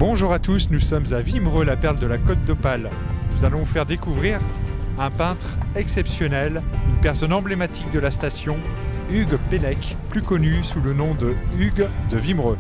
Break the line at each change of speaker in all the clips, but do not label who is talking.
Bonjour à tous, nous sommes à Wimereux, la perle de la Côte d'Opale. Nous allons vous faire découvrir un peintre exceptionnel, une personne emblématique de la station, Hugues Pennec, plus connu sous le nom de Hugues de Wimereux.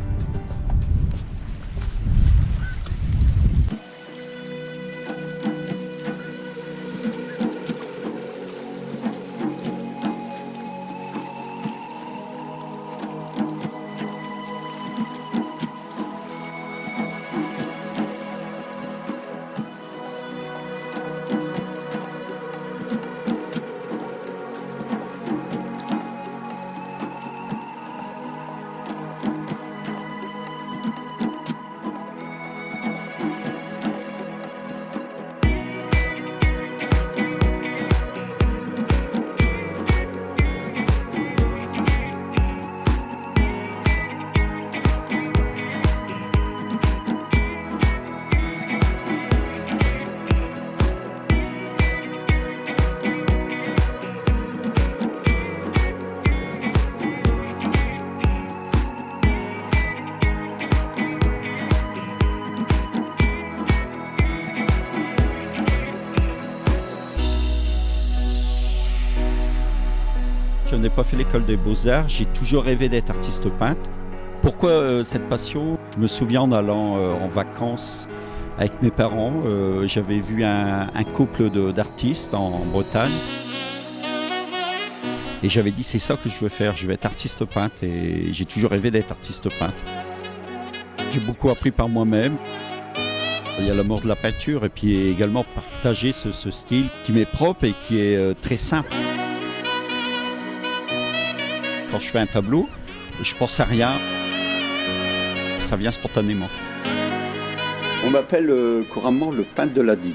Je n'ai pas fait l'école des beaux-arts, j'ai toujours rêvé d'être artiste peintre. Pourquoi cette passion? Je me souviens en allant en vacances avec mes parents, j'avais vu un couple d'artistes en Bretagne. Et j'avais dit c'est ça que je veux faire, je vais être artiste peintre et j'ai toujours rêvé d'être artiste peintre. J'ai beaucoup appris par moi-même. Il y a l'amour de la peinture et puis également partager ce style qui m'est propre et qui est très simple. Quand je fais un tableau, je pense à rien, ça vient spontanément. On m'appelle couramment le peintre de la digue.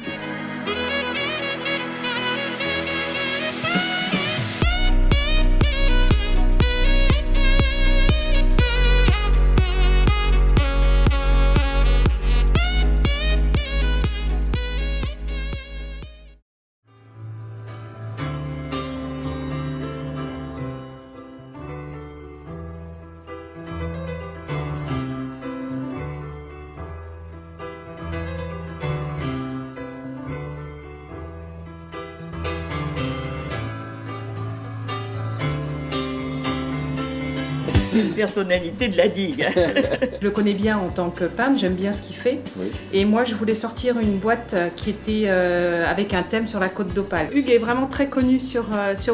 C'est une personnalité de la digue.
Je le connais bien en tant que peintre, j'aime bien ce qu'il fait.
Oui.
Et moi, je voulais sortir une boîte qui était avec un thème sur la Côte d'Opale. Hugues est vraiment très connu sur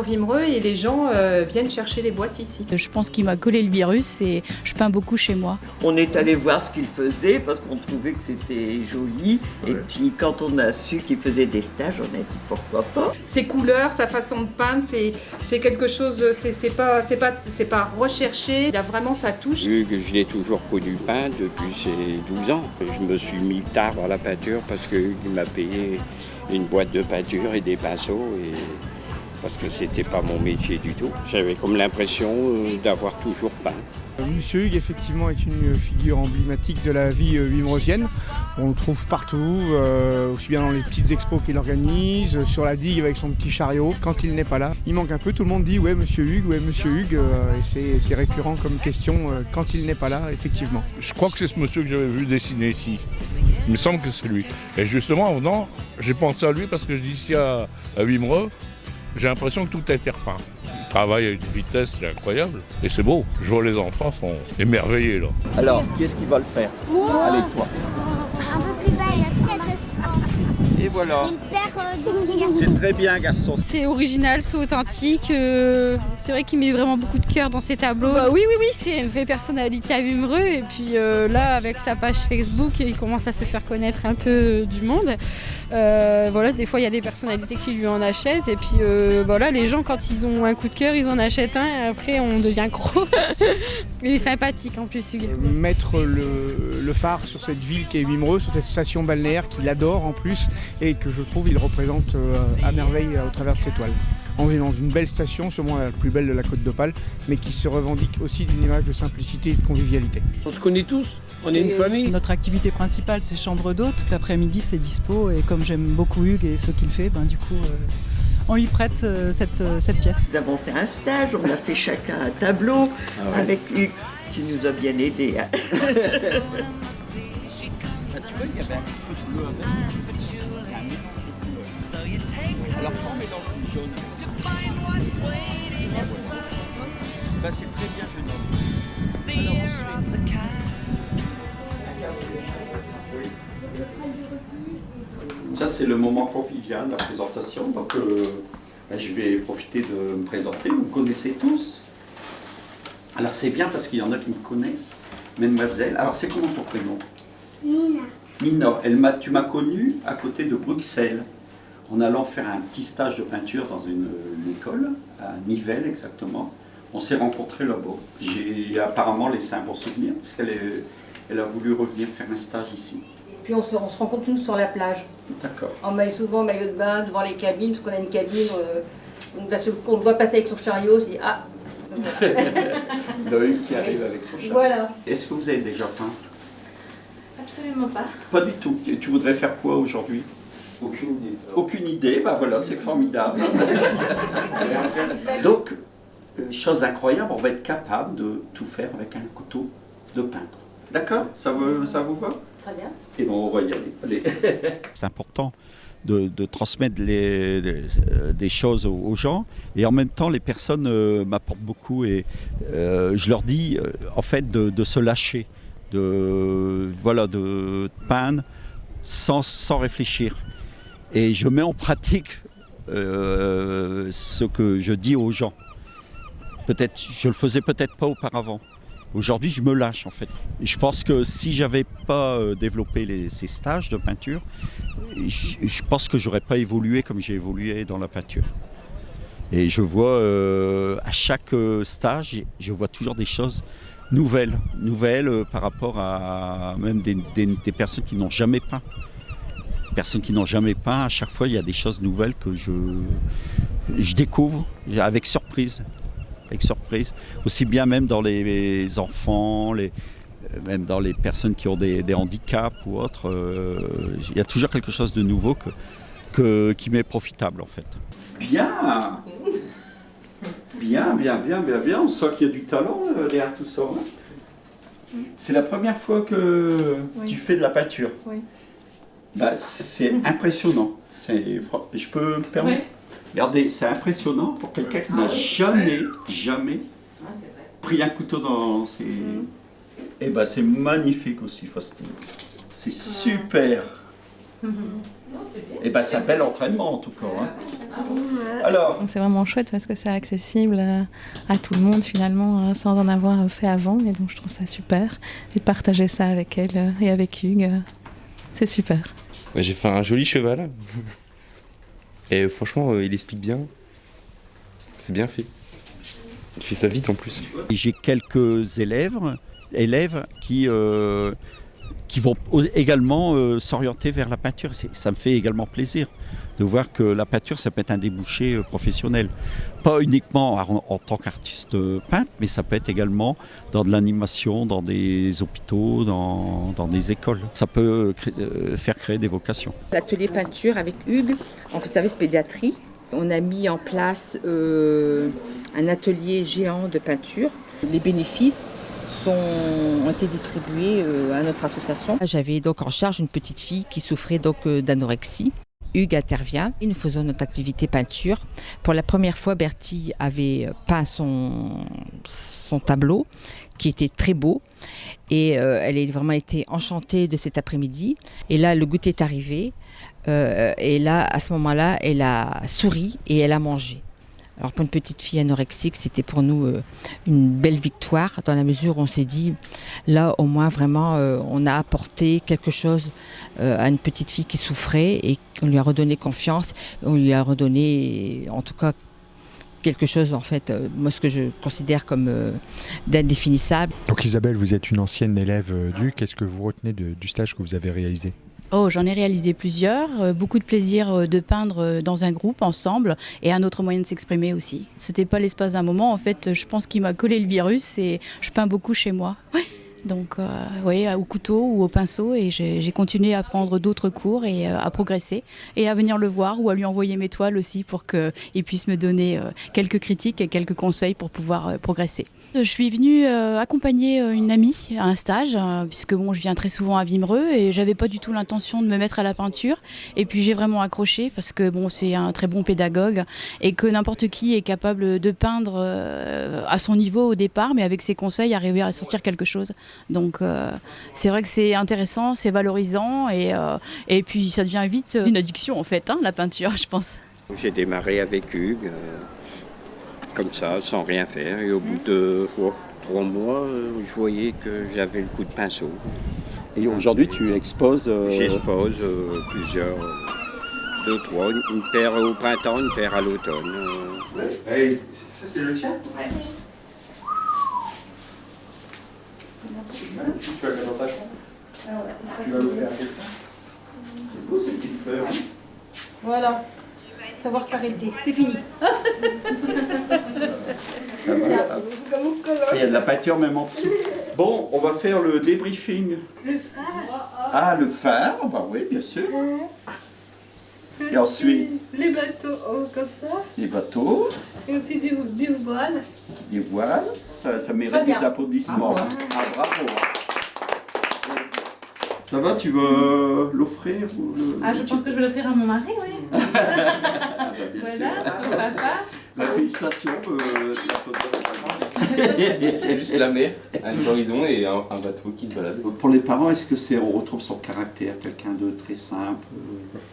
Wimereux et les gens viennent chercher les boîtes ici.
Je pense qu'il m'a collé le virus et je peins beaucoup chez moi.
On est allé voir ce qu'il faisait parce qu'on trouvait que c'était joli. Ouais. Et puis quand on a su qu'il faisait des stages, on a dit pourquoi pas.
Ses couleurs, sa façon de peindre, c'est quelque chose, c'est pas recherché. Il a vraiment sa touche.
Hugues, je l'ai toujours connu peindre depuis ses 12 ans. Je me suis mis tard dans la peinture parce que Hugues m'a payé une boîte de peinture et des pinceaux parce que c'était pas mon métier du tout. J'avais comme l'impression d'avoir toujours peint.
Monsieur Hugues, effectivement, est une figure emblématique de la vie wimereusienne. On le trouve partout, aussi bien dans les petites expos qu'il organise, sur la digue avec son petit chariot. Quand il n'est pas là, il manque un peu. Tout le monde dit « ouais, monsieur Hugues », et c'est récurrent comme question quand il n'est pas là, effectivement.
Je crois que c'est ce monsieur que j'avais vu dessiner ici. Il me semble que c'est lui. Et justement, en venant, j'ai pensé à lui parce que je dis ici à Wimereux, j'ai l'impression que tout a été repeint. Il travaille à une vitesse incroyable et c'est beau. Je vois les enfants sont émerveillés là.
Alors, qu'est-ce qui va le faire? Allez, toi.
Un peu plus bas, il a peut-être.
Et voilà.
Il perd du petit garçon.
C'est très bien, garçon.
C'est original, c'est authentique. C'est vrai qu'il met vraiment beaucoup de cœur dans ses tableaux. Oui, c'est une vraie personnalité à Wimereux. Et puis là, avec sa page Facebook, il commence à se faire connaître un peu du monde. Voilà, des fois, il y a des personnalités qui lui en achètent. Et puis voilà, les gens, quand ils ont un coup de cœur, ils en achètent un. Et après, on devient gros. Il est sympathique en plus, Hugues.
Mettre le phare sur cette ville qui est Wimereux, sur cette station balnéaire qu'il adore en plus, et que je trouve il représente à merveille au travers de ses toiles. On est dans une belle station, sûrement la plus belle de la Côte d'Opale, mais qui se revendique aussi d'une image de simplicité et de convivialité.
On se connaît tous, on est une famille.
Notre activité principale, c'est chambre d'hôte. L'après-midi, c'est dispo, et comme j'aime beaucoup Hugues et ce qu'il fait, du coup, on lui prête cette pièce.
Nous avons fait un stage, on a fait chacun un tableau avec Hugues qui nous a bien aidés.
il y avait un petit peu de bleu avec. Il y a un mélange de couleurs. Alors quand on mélange du jaune avec du bah, c'est très bien jeune homme. Alors ensuite, ça c'est le moment convivial, la présentation. Donc je vais profiter de me présenter. Vous me connaissez tous. Alors c'est bien parce qu'il y en a qui me connaissent. Mademoiselle, alors c'est comment ton prénom?
Nina.
Nina, tu m'as connue à côté de Bruxelles, en allant faire un petit stage de peinture dans une école, à Nivelles exactement. On s'est rencontrés là-bas. J'ai apparemment laissé un bon souvenir, parce qu'elle a voulu revenir faire un stage ici.
Puis on se rencontre tous sur la plage.
D'accord.
Souvent en maillot de bain, devant les cabines, parce qu'on a une cabine. Donc d'un seul coup, on le voit passer avec son chariot, je dis ah.
Loïc qui arrive avec son chariot.
Voilà.
Est-ce que vous avez déjà peint?
Absolument pas.
Pas du tout. Tu voudrais faire quoi aujourd'hui?
Aucune idée.
Aucune idée, bah voilà, c'est formidable. Donc, chose incroyable, on va être capable de tout faire avec un couteau de peintre. D'accord? Ça vous va?
Très bien.
Et bon, on va y aller. Allez. C'est important de transmettre des choses aux gens, et en même temps les personnes m'apportent beaucoup, et je leur dis en fait de se lâcher, de peindre sans réfléchir, et je mets en pratique ce que je dis aux gens. Peut-être je le faisais peut-être pas auparavant. Aujourd'hui, je me lâche en fait. Et je pense que si j'avais pas développé ces stages de peinture, je pense que j'aurais pas évolué comme j'ai évolué dans la peinture. Et je vois à chaque stage, je vois toujours des choses nouvelles par rapport à même des personnes qui n'ont jamais peint. Personnes qui n'ont jamais peint, à chaque fois, il y a des choses nouvelles que je découvre avec surprise. Aussi bien même dans les enfants, même dans les personnes qui ont des handicaps ou autres, il y a toujours quelque chose de nouveau qui m'est profitable en fait. Bien, on sent qu'il y a du talent derrière tout ça. Hein. C'est la première fois que tu fais de la peinture.
Oui.
Bah, c'est impressionnant. Je peux me permettre? Regardez, c'est impressionnant pour quelqu'un qui n'a jamais pris un couteau dans ses... Et ben c'est magnifique aussi, Faustine. C'est super. Et ben c'est un bel entraînement en tout cas. Hein. Alors,
c'est vraiment chouette parce que c'est accessible à tout le monde finalement, sans en avoir fait avant. Et donc je trouve ça super. Et de partager ça avec elle et avec Hugues, c'est super.
J'ai fait un joli cheval. Et franchement, il explique bien. C'est bien fait. Il fait ça vite en plus.
J'ai quelques élèves qui vont également s'orienter vers la peinture. Ça me fait également plaisir de voir que la peinture, ça peut être un débouché professionnel. Pas uniquement en tant qu'artiste peintre, mais ça peut être également dans de l'animation, dans des hôpitaux, dans des écoles. Ça peut faire créer des vocations.
L'atelier peinture avec Hugues, en service pédiatrie, on a mis en place un atelier géant de peinture. Les bénéfices ont été distribués à notre association. J'avais donc en charge une petite fille qui souffrait donc d'anorexie. Hugues intervient et nous faisons notre activité peinture. Pour la première fois, Bertie avait peint son tableau qui était très beau et elle a vraiment été enchantée de cet après-midi. Et là, le goûter est arrivé et là, à ce moment-là, elle a souri et elle a mangé. Alors pour une petite fille anorexique, c'était pour nous une belle victoire dans la mesure où on s'est dit, là au moins vraiment on a apporté quelque chose à une petite fille qui souffrait et on lui a redonné confiance, on lui a redonné en tout cas quelque chose en fait, moi ce que je considère comme d'indéfinissable.
Donc Isabelle, vous êtes une ancienne élève d'Hugues, qu'est-ce que vous retenez du stage que vous avez réalisé ?
Oh, j'en ai réalisé plusieurs, beaucoup de plaisir de peindre dans un groupe ensemble et un autre moyen de s'exprimer aussi. C'était pas l'espace d'un moment, en fait je pense qu'il m'a collé le virus et je peins beaucoup chez moi. Ouais. donc au couteau ou au pinceau, et j'ai continué à prendre d'autres cours et à progresser et à venir le voir ou à lui envoyer mes toiles aussi pour qu'il puisse me donner quelques critiques et quelques conseils pour pouvoir progresser. Je suis venue accompagner une amie à un stage, puisque je viens très souvent à Wimereux et j'avais pas du tout l'intention de me mettre à la peinture, et puis j'ai vraiment accroché parce que c'est un très bon pédagogue et que n'importe qui est capable de peindre à son niveau au départ, mais avec ses conseils arriver à sortir quelque chose. Donc c'est vrai que c'est intéressant, c'est valorisant, et puis ça devient vite une addiction en fait, la peinture, je pense.
J'ai démarré avec Hugues, comme ça, sans rien faire, et au bout de 3 mois, je voyais que j'avais le coup de pinceau.
Et aujourd'hui, tu exposes
J'expose plusieurs, 2, 3, une paire au printemps, une paire à l'automne.
Hey, ça c'est le tien?
Ouais.
Tu vas le mettre dans ta chambre? Tu vas l'offrir à quelqu'un? C'est beau ces petites fleurs.
Voilà. Savoir s'arrêter, c'est fini.
Il y a de la peinture même en dessous. Bon, on va faire le débriefing.
Le phare.
Ah, le phare, bah oui, bien sûr. Et ensuite,
les bateaux comme ça.
les bateaux,
Et aussi des voiles.
les voiles. Ça mérite des applaudissements. Ah, bravo. Ça va, tu veux l'offrir ou
Je pense que je vais l'offrir à mon mari, oui.
Ah, bah, bien sûr.
Voilà, papa.
Bah, félicitations.
C'est juste la mer, un horizon et un bateau qui se balade.
Pour les parents, est-ce que on retrouve son caractère, quelqu'un de très simple?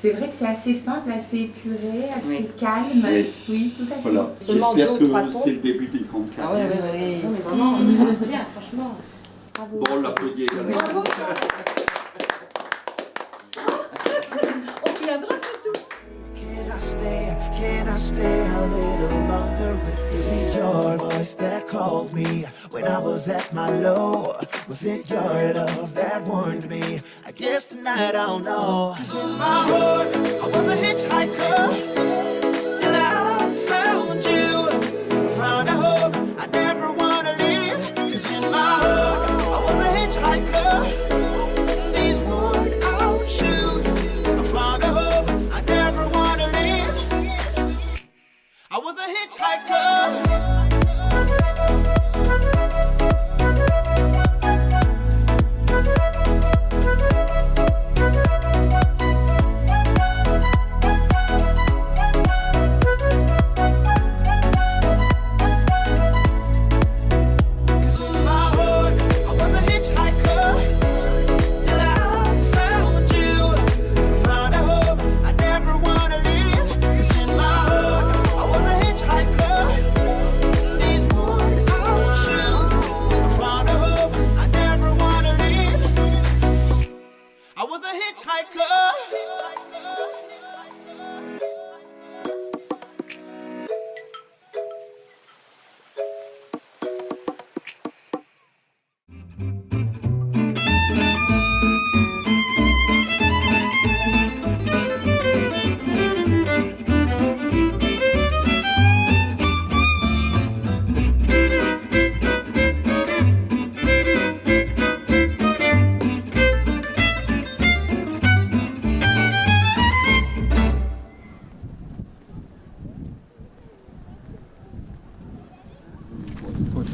C'est vrai que c'est assez simple, assez épuré, assez calme. Oui, tout à fait.
Voilà. J'espère que c'est le début d'une grande carrière.
Oui. Non, mais vraiment, on y va bien, franchement. Bravo.
Bon, on l'applaudit également.
Bravo. On viendra surtout.
Can I stay a little longer with you? Is it your voice that called me when I was at my low? Was it your love that warned me? I guess tonight I'll know. 'Cause in my heart, I was a hitchhiker till I found you. I found a home I never wanna leave. 'Cause in my heart, I was a hitchhiker. These worn out shoes. I found a home I never wanna leave. I was a hitchhiker.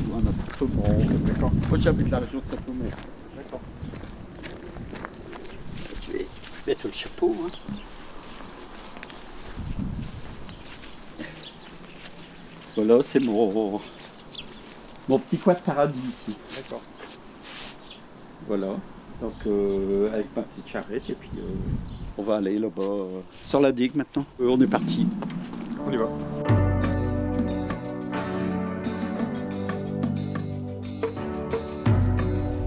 Un appartement. D'accord. Moi j'habite la région de Saint-Omer. D'accord. Je vais mettre le chapeau. Voilà, c'est mon petit coin de paradis ici.
D'accord.
Voilà. Donc avec ma petite charrette et puis on va aller là-bas sur la digue maintenant. On est parti.
On y va.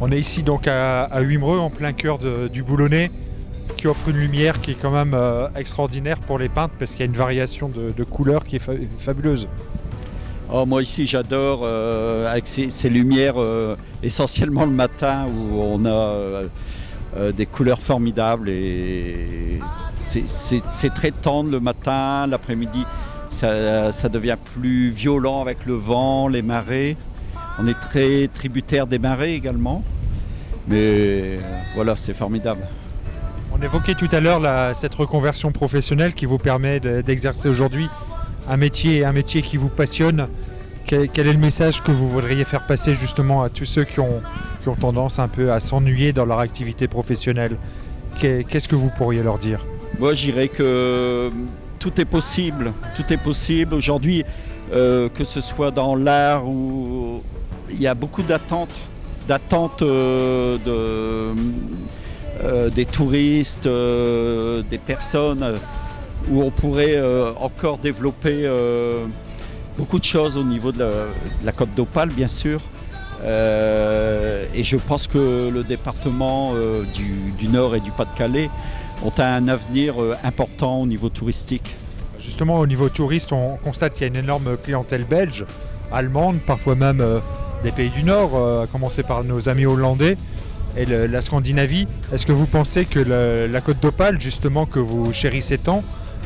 On est ici donc à Wimereux, en plein cœur du Boulonnais, qui offre une lumière qui est quand même extraordinaire pour les peintres parce qu'il y a une variation de couleurs qui est fabuleuse.
Oh, moi ici j'adore avec ces lumières essentiellement le matin où on a des couleurs formidables et c'est très tendre le matin, l'après-midi ça devient plus violent avec le vent, les marées. On est très tributaire des marées également. Mais voilà, c'est formidable.
On évoquait tout à l'heure cette reconversion professionnelle qui vous permet d'exercer aujourd'hui un métier qui vous passionne. Quel est le message que vous voudriez faire passer justement à tous ceux qui ont tendance un peu à s'ennuyer dans leur activité professionnelle? Qu'est-ce que vous pourriez leur dire?
Moi, je dirais que tout est possible. Tout est possible aujourd'hui, que ce soit dans l'art où il y a beaucoup d'attentes des touristes, des personnes, où on pourrait encore développer beaucoup de choses au niveau de la Côte d'Opale, bien sûr. Et je pense que le département du Nord et du Pas-de-Calais ont un avenir important au niveau touristique.
Justement, au niveau touriste, on constate qu'il y a une énorme clientèle belge, allemande, parfois même des pays du Nord, à commencer par nos amis hollandais et la Scandinavie. Est-ce que vous pensez que la Côte d'Opale, justement, que vous chérissez tant,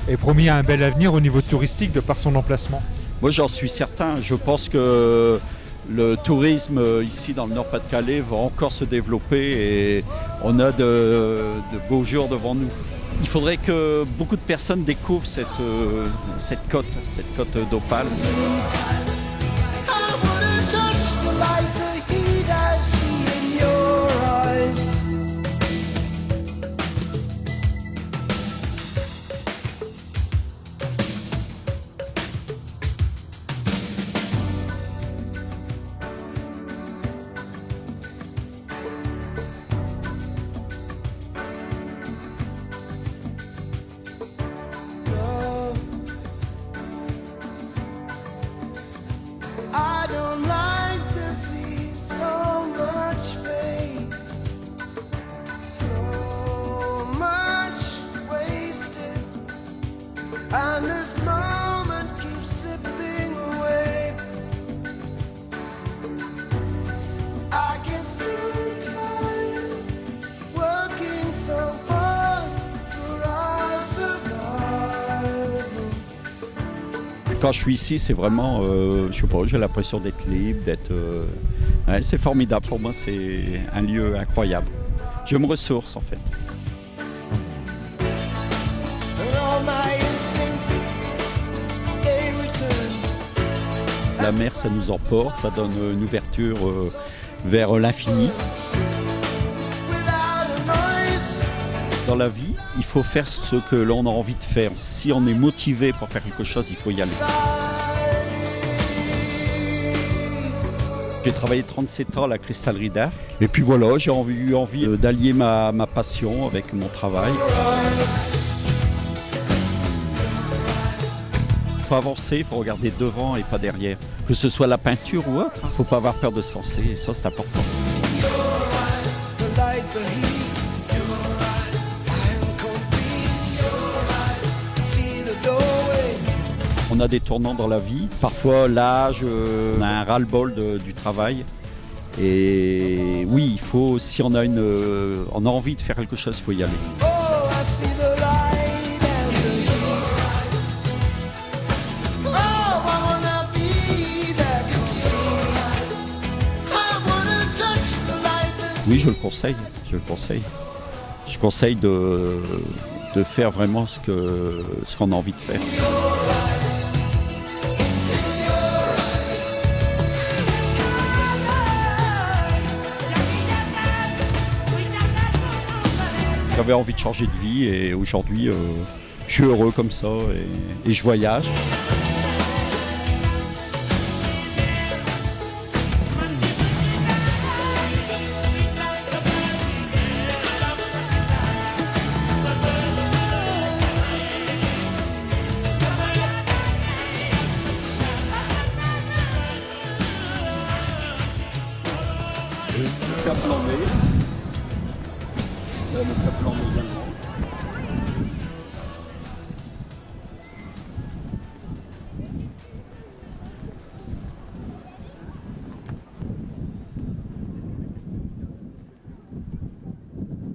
est promis à un bel avenir au niveau touristique de par son emplacement?
Moi, j'en suis certain. Je pense que le tourisme ici dans le Nord-Pas-de-Calais va encore se développer et on a de beaux jours devant nous. Il faudrait que beaucoup de personnes découvrent cette côte d'Opale.
I don't like to see so much pain, so much wasted, and this moment keeps slipping away. I get so tired working so hard for our survival.
Quand je suis ici, c'est vraiment, je sais pas, j'ai l'impression d'être libre, ouais, c'est formidable. Pour moi, c'est un lieu incroyable. Je me ressource en fait. La mer, ça nous emporte, ça donne une ouverture vers l'infini. Dans la vie, il faut faire ce que l'on a envie de faire. Si on est motivé pour faire quelque chose, il faut y aller. J'ai travaillé 37 ans à la cristallerie d'Arc. Et puis voilà, j'ai eu envie d'allier ma passion avec mon travail. Il faut avancer, il faut regarder devant et pas derrière. Que ce soit la peinture ou autre, il ne faut pas avoir peur de se lancer. Et ça, c'est important. On a des tournants dans la vie. Parfois, l'âge, on a un ras-le-bol du travail. Et oui, il faut, si on a envie de faire quelque chose, il faut y aller. Oui, je le conseille. Je conseille de faire vraiment ce qu'on a envie de faire. J'avais envie de changer de vie et aujourd'hui, je suis heureux comme ça et je voyage.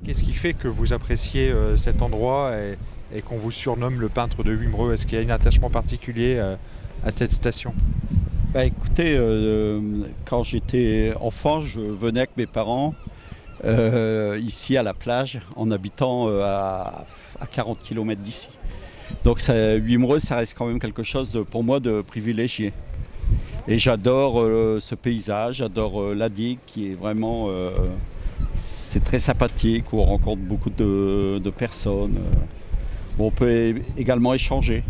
Qu'est-ce qui fait que vous appréciez cet endroit et qu'on vous surnomme le peintre de Wimereux? Est-ce qu'il y a un attachement particulier à cette station?
Bah, écoutez, quand j'étais enfant, je venais avec mes parents ici à la plage en habitant à 40 km d'ici. Donc Wimereux, ça reste quand même quelque chose pour moi de privilégié. Et j'adore ce paysage, j'adore la digue qui est vraiment... c'est très sympathique, où on rencontre beaucoup de personnes. Où on peut également échanger.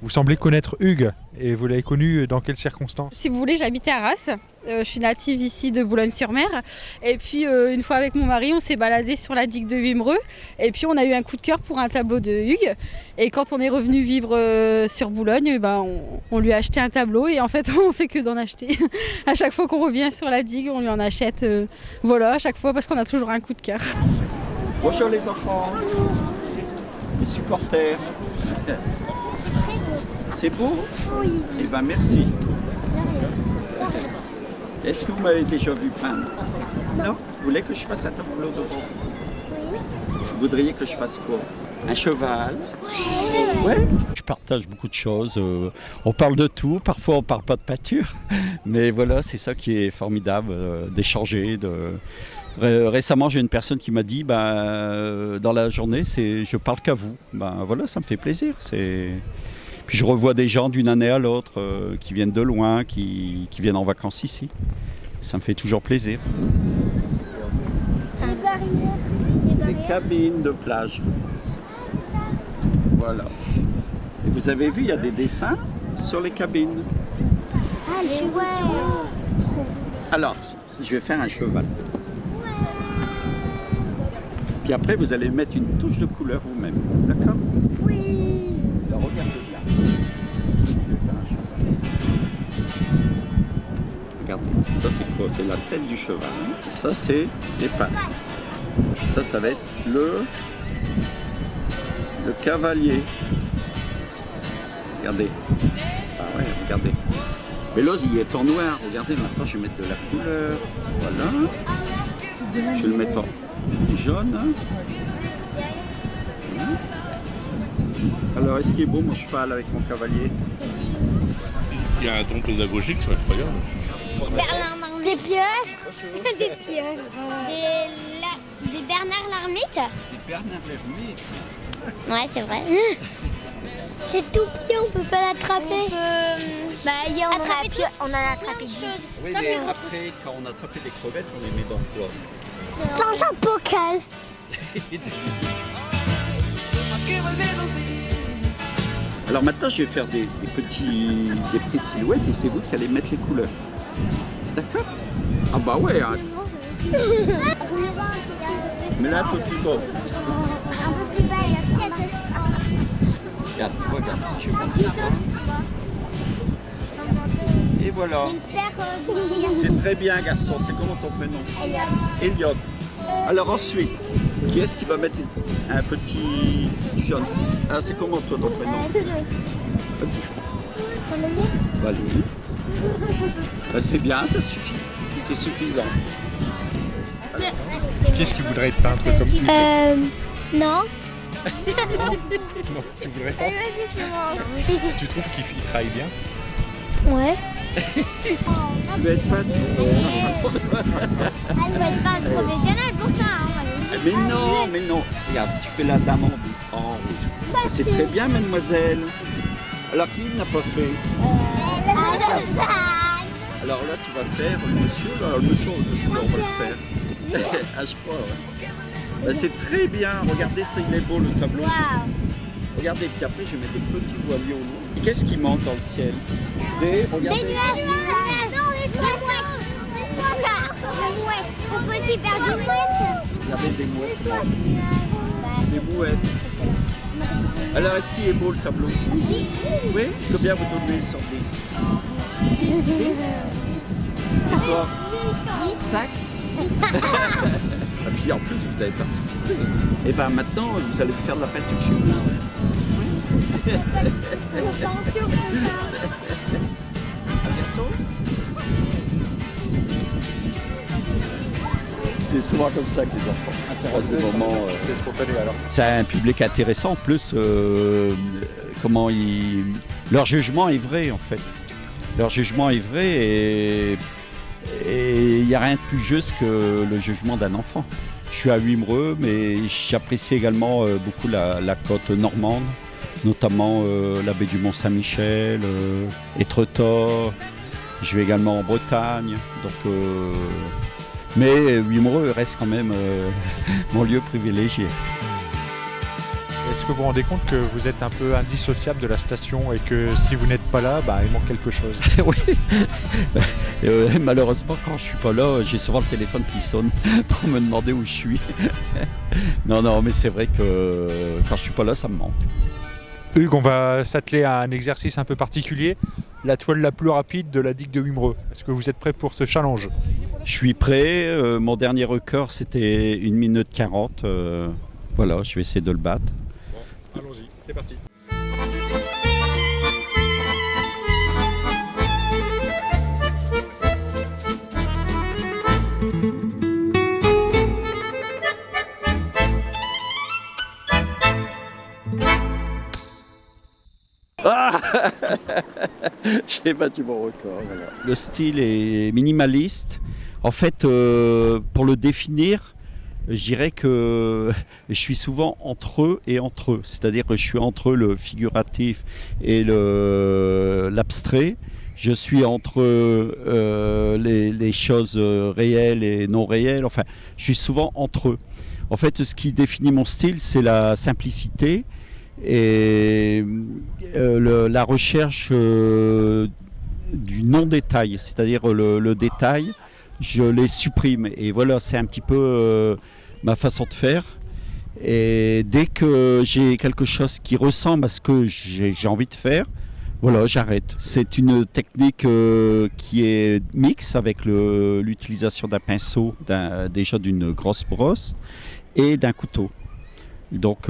Vous semblez connaître Hugues, et vous l'avez connu dans quelles circonstances?
Si vous voulez, j'habitais à Arras. Je suis native ici de Boulogne-sur-Mer. Et puis, une fois avec mon mari, on s'est baladé sur la digue de Wimereux. Et puis, on a eu un coup de cœur pour un tableau de Hugues. Et quand on est revenu vivre sur Boulogne, on lui a acheté un tableau. Et en fait, on fait que d'en acheter. À chaque fois qu'on revient sur la digue, on lui en achète. Voilà, à chaque fois, parce qu'on a toujours un coup de cœur.
Bonjour les enfants, les supporters. C'est beau? Oui. Eh bien merci. Est-ce que vous m'avez déjà vu peindre? Non? Vous voulez que je fasse un tableau devant vous? Oui. Vous voudriez que je fasse quoi? Un cheval? Oui. Ouais. Je partage beaucoup de choses. On parle de tout. Parfois, on ne parle pas de peinture. Mais voilà, c'est ça qui est formidable, d'échanger. Récemment, j'ai une personne qui m'a dit dans la journée, je parle qu'à vous. Voilà, ça me fait plaisir. Puis je revois des gens d'une année à l'autre qui viennent de loin, qui viennent en vacances ici. Ça me fait toujours plaisir.
Les barrières.
C'est des cabines de plage. Voilà. Et vous avez vu, il y a des dessins sur les cabines.
Ah, les cheval.
Alors, je vais faire un cheval. Puis après, vous allez mettre une touche de couleur vous-même. D'accord?
Oui.
Alors, regardez bien. Je vais faire un cheval. Regardez, ça c'est quoi? C'est la tête du cheval. Ça, c'est les pattes. Ça va être le cavalier. Regardez. Ah ouais, regardez. Mais l'os, il est en noir. Regardez, maintenant, je vais mettre de la couleur. Voilà. Je vais le mettre en jaune. Alors, est-ce qu'il est beau mon cheval avec mon cavalier?
Il y a un ton pédagogique, c'est incroyable.
Des pieuvres. Des pieuvres. Des Bernard l'ermite.
Des Bernard l'ermite.
Ouais, c'est vrai. C'est tout petit, on peut pas l'attraper. Hier, on en a attrapé 10.
Oui, mais après, quand on attrapait des crevettes, on les met dans quoi?
Dans un bocal.
Alors maintenant, je vais faire des petites silhouettes et c'est vous qui allez mettre les couleurs. D'accord? Ah bah ouais. Hein. Mais là, un peu plus bas.
Un peu plus bas, il y a peut-être...
Regarde, je vais monter un peu. Et voilà. C'est très bien, garçon. C'est comment ton prénom? Elliot. Alors ensuite, qui est-ce qui va mettre un petit jaune? Ah, c'est comment toi ton prénom? Vas-y. Valérie. C'est bien, ça suffit. C'est suffisant.
Qu'est-ce que tu voudrais être peintre comme lui?
Non.
Non, tu voudrais pas? Tu trouves qu'il travaille bien?
Ouais.
Tu veux être peintre?
Elle doit être pas professionnelle pour ça. Hein.
Mais non. Regarde, tu fais la dame en rouge. C'est très bien, mademoiselle. Alors, qui n'a pas fait? Alors là, tu vas faire le monsieur, là, le monsieur, on va le faire. Ah, je crois, ouais. C'est très bien. Regardez, ça, il est beau, le tableau.
Wow.
Regardez, puis après, je vais mettre des petits voiliers au loin. Qu'est-ce qui manque dans le ciel? Regardez.
Des nuages. Non, les mouettes. Des mouettes. On peut aussi faire des mouettes.
Regardez des mouettes. Des mouettes. Alors, est-ce qu'il est beau le tableau? Oui. Oui? Combien vous donnez sur 10? 10? Et toi? 5? Et puis en plus, vous avez participé. Et bien maintenant, vous allez faire de la peinture chez vous. Oui. À bientôt. C'est souvent comme ça que les enfants. C'est spontané alors. C'est un public intéressant. En plus, leur jugement est vrai en fait. Leur jugement est vrai et Et il n'y a rien de plus juste que le jugement d'un enfant. Je suis à Wimereux, mais j'apprécie également beaucoup la côte normande, notamment la baie du Mont-Saint-Michel, Étretat. Je vais également en Bretagne. Donc, mais Wimereux reste quand même mon lieu privilégié.
Est-ce que vous vous rendez compte que vous êtes un peu indissociable de la station et que si vous n'êtes pas là, il manque quelque chose?
Oui, malheureusement quand je suis pas là, j'ai souvent le téléphone qui sonne pour me demander où je suis. Non, mais c'est vrai que quand je suis pas là, ça me manque.
Hugues, on va s'atteler à un exercice un peu particulier, la toile la plus rapide de la digue de Wimereux. Est-ce que vous êtes prêt pour ce challenge?
Je suis prêt, mon dernier record c'était 1 minute 40. Voilà, je vais essayer de le battre.
Bon, allons-y, c'est parti.
Ah j'ai battu mon record. Voilà. Le style est minimaliste. En fait, pour le définir, je dirais que je suis souvent entre eux et entre eux. C'est-à-dire que je suis entre le figuratif et l'abstrait. Je suis entre les choses réelles et non réelles. Enfin, je suis souvent entre eux. En fait, ce qui définit mon style, c'est la simplicité et la recherche du non-détail. C'est-à-dire le détail, je les supprime. Et voilà, c'est un petit peu ma façon de faire. Et dès que j'ai quelque chose qui ressemble à ce que j'ai envie de faire, voilà, j'arrête. C'est une technique qui est mixte avec l'utilisation d'un pinceau, déjà d'une grosse brosse et d'un couteau. Donc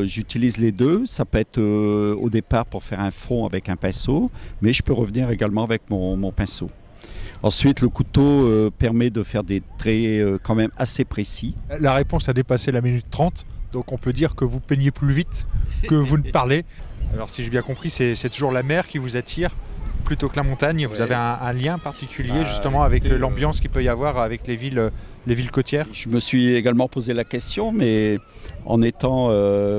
j'utilise les deux. Ça peut être au départ pour faire un fond avec un pinceau, mais je peux revenir également avec mon pinceau. Ensuite, le couteau permet de faire des traits quand même assez précis.
La réponse a dépassé la minute 30, donc on peut dire que vous peignez plus vite que vous ne parlez. Alors si j'ai bien compris, c'est toujours la mer qui vous attire plutôt que la montagne. Vous avez un lien particulier justement avec l'ambiance qu'il peut y avoir avec les villes côtières?
Je me suis également posé la question, mais en étant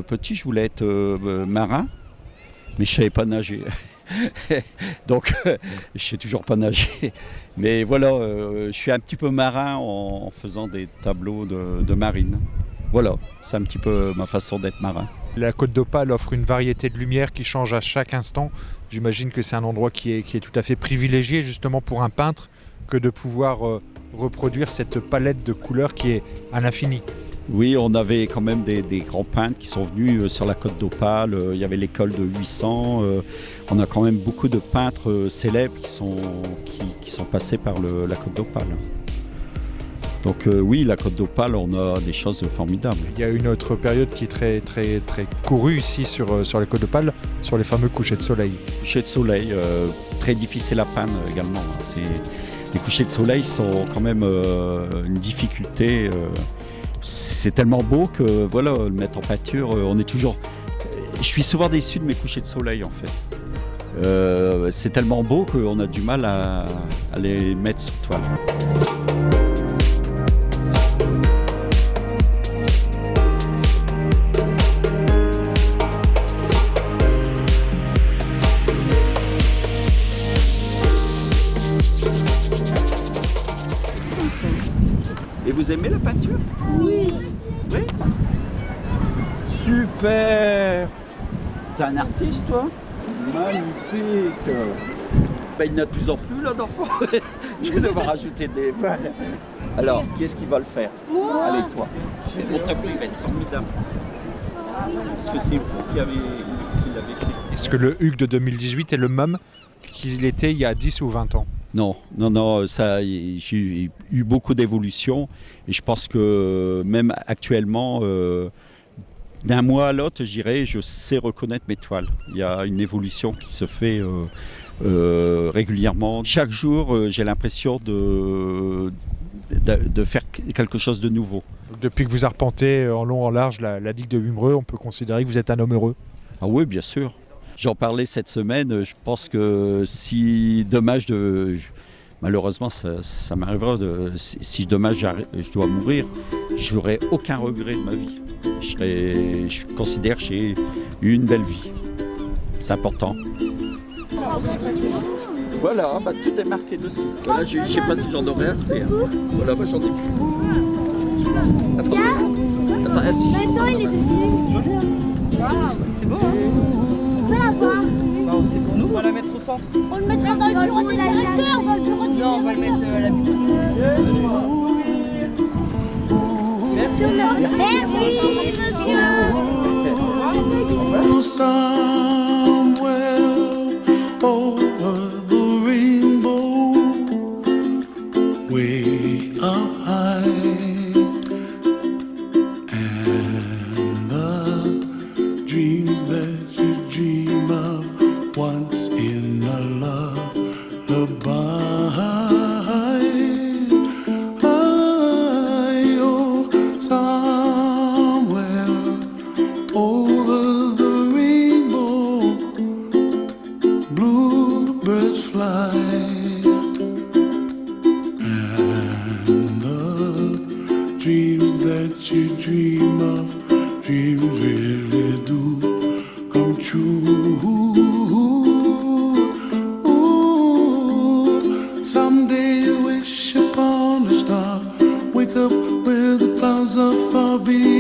petit, je voulais être marin, mais je ne savais pas nager. Donc je ne sais toujours pas nager. Mais voilà, je suis un petit peu marin en faisant des tableaux de marine. Voilà, c'est un petit peu ma façon d'être marin.
La Côte d'Opale offre une variété de lumière qui change à chaque instant. J'imagine que c'est un endroit qui est tout à fait privilégié justement pour un peintre que de pouvoir reproduire cette palette de couleurs qui est à l'infini.
Oui, on avait quand même des grands peintres qui sont venus sur la Côte d'Opale. Il y avait l'école de 800. On a quand même beaucoup de peintres célèbres qui sont passés par la Côte d'Opale. Donc oui, la Côte d'Opale, on a des choses formidables.
Il y a une autre période qui est très, très, très courue ici sur la Côte d'Opale, sur les fameux couchers de soleil.
Couchers de soleil, très difficile à peindre également. Les couchers de soleil sont quand même une difficulté. C'est tellement beau que voilà, le mettre en peinture, on est toujours... Je suis souvent déçu de mes couchers de soleil en fait. C'est tellement beau qu'on a du mal à les mettre sur toile. Et vous aimez la peinture?
Oui.
Oui. Super. T'es un artiste, toi? Magnifique. Il y en a de plus en plus là d'enfants. Je vais devoir rajouter des balles. Alors, qui est-ce qui va le faire?
Moi.
Allez, toi. Mon tableau il va être formidable. Parce que c'est vous qui l'avez fait.
Est-ce que le Hugues de 2018 est le même qu'il était il y a 10 ou 20 ans?
Non, ça, j'ai eu beaucoup d'évolution et je pense que même actuellement, d'un mois à l'autre, je sais reconnaître mes toiles. Il y a une évolution qui se fait régulièrement. Chaque jour, j'ai l'impression de faire quelque chose de nouveau.
Depuis que vous arpentez en long en large la digue de Wimereux, on peut considérer que vous êtes un homme heureux?
Ah oui, bien sûr. J'en parlais cette semaine, je pense que si demain je Malheureusement, ça m'arrivera, si demain je dois mourir, je n'aurai aucun regret de ma vie. Je considère que j'ai eu une belle vie. C'est important. Voilà, tout est marqué dessus. Voilà, je ne sais pas si j'en aurai assez. Hein. Voilà, j'en ai plus. Attends, assis.
Vincent, il est dessus.
C'est beau, hein?
On peut la voir.
C'est pour nous, on va la mettre au centre.
On le mettra dans le bureau du directeur, dans le bureau du
Non, on va le mettre à la
Merci, monsieur.
Somewhere over the rainbow, way up high, and the dreams that you dream of once in a lullaby. Oh, somewhere over the rainbow, bluebirds fly, and the dreams that you dream of, dreams really do come true. Ooh, someday you wish upon a star, wake up where the clouds are far below.